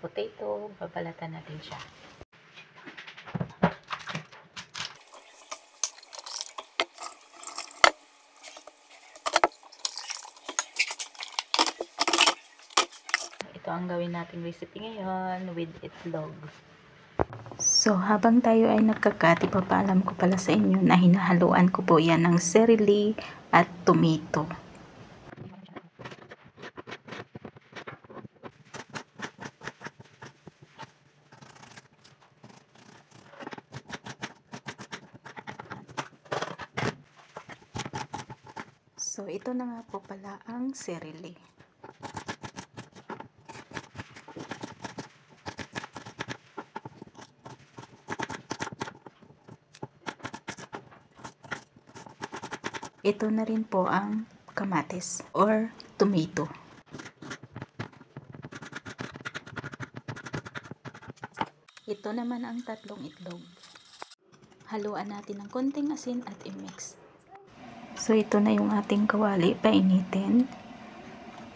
potato, babalatan natin siya. Ito ang gawin nating recipe ngayon with itlog. So, habang tayo ay nagkakati, papaalam ko pala sa inyo na hinahaluan ko po yan ng celery at tomato. So, ito na nga po pala ang celery. Ito na rin po ang kamatis or tomato. Ito naman ang tatlong itlog. Haluan natin ng konting asin at i-mix. So, ito na yung ating kawali. Painitin.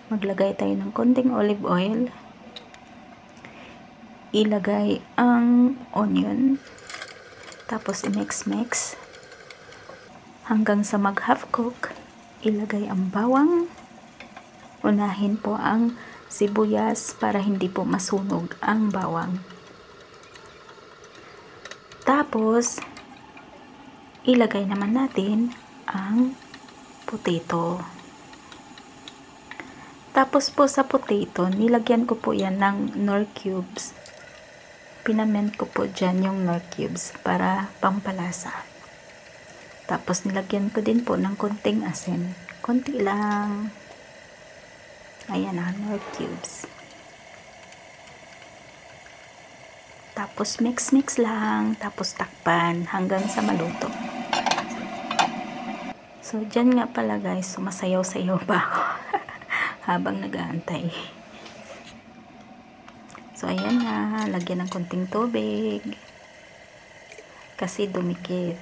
Maglagay tayo ng konting olive oil. Ilagay ang onion. Tapos, i-mix-mix. Hanggang sa mag-half cook, ilagay ang bawang. Unahin po ang sibuyas para hindi po masunog ang bawang. Tapos, ilagay naman natin ang potato. Tapos po sa potato, nilagyan ko po yan ng Knorr cubes. Pinament ko po dyan yung Knorr cubes para pampalasa. Tapos nilagyan ko din po ng konting asin. Konti lang. Ayan ang Knorr cubes. Tapos mix-mix lang. Tapos takpan hanggang sa maluto. So, dyan nga pala guys, sumasayaw-sayaw pa ako habang nag-aantay. So, ayan na. Lagyan ng konting tubig. Kasi dumikit.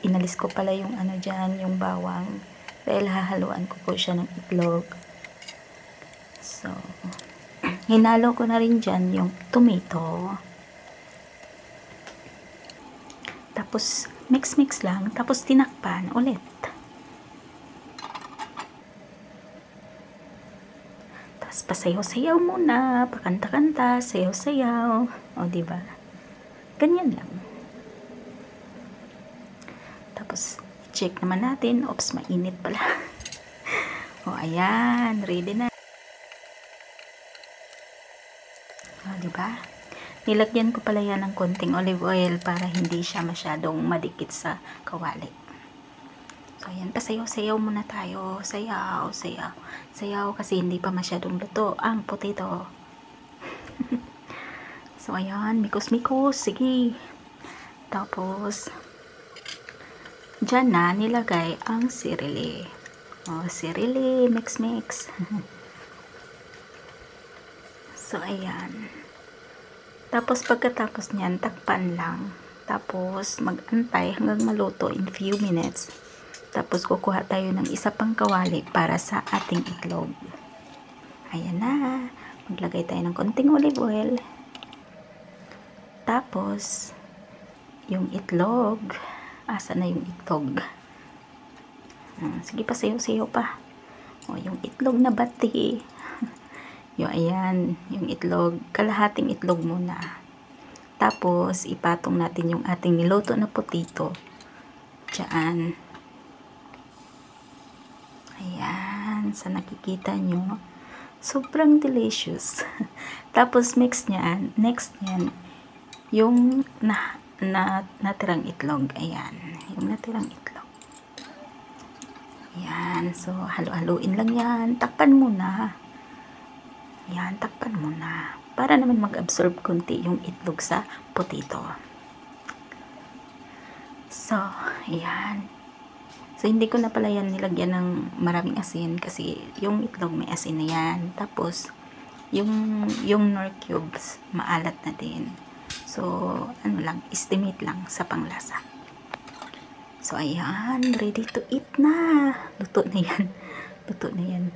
Inalis ko pala yung ano dyan, yung bawang. Dahil hahaluan ko po siya ng itlog. So, hinalo ko na rin dyan yung tomato. Tapos, mix-mix lang. Tapos, tinakpan ulit. Tapos, pasayaw-sayaw muna. Pakanta-kanta, sayaw-sayaw. O, diba? Ganyan lang. Tapos, check naman natin. Oops, mainit pala. O, ayan. Ready na. O, diba? Nilagyan ko pala yan ng konting olive oil para hindi siya masyadong madikit sa kawali. So, ayan. Pasayaw-sayaw muna tayo. Sayaw, sayaw. Sayaw kasi hindi pa masyadong luto ang potato. So, ayan. Mikos-mikos. Sige. Tapos, dyan na nilagay ang sirili. O, sirili. Mix-mix. So, ayan. Tapos, pagkatapos niyan, takpan lang. Tapos, mag-antay hanggang maluto in few minutes. Tapos, kukuha tayo ng isa pang kawali para sa ating itlog. Ayan na. Maglagay tayo ng konting olive oil. Tapos, yung itlog. Asa na yung itlog? Sige pa, sayo-sayo pa. O, yung itlog na bati. Yung, ayan, yung itlog. Kalahating itlog muna. Tapos, ipatong natin yung ating niluto na potato. Diyan. Ayan. Sa nakikita nyo. Sobrang delicious. Tapos, mix niyan. Next niyan, yung natirang itlog. Ayan. Yung natirang itlog. Ayan. So, halo-haloin lang yan. Takpan muna. Ayan. Takpan muna. Para naman mag-absorb konti yung itlog sa potato. So, ayan. So, hindi ko na pala yan nilagyan ng maraming asin kasi yung itlog may asin na yan. Tapos, yung Knorr cubes, maalat na din. So, ano lang, estimate lang sa panglasa. So, ayan, ready to eat na. Luto na yan. Luto na yan.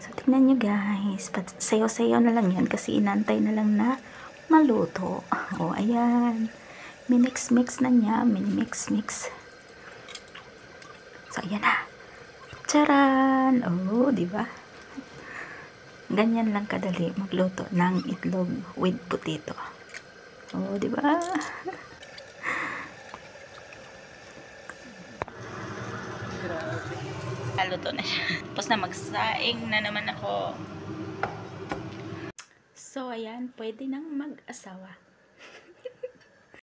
So, tingnan nyo guys. Sayo-sayo na lang yan kasi inantay na lang na maluto. O, ayan. Minix-mix na niya. Minimix-mix. So, ayan na. Charan! Oh, diba? Ganyan lang kadali magluto ng itlog with potato. Oh, diba? Luto na siya. Tapos na magsaing na naman ako. So, ayan. Pwede nang mag-asawa.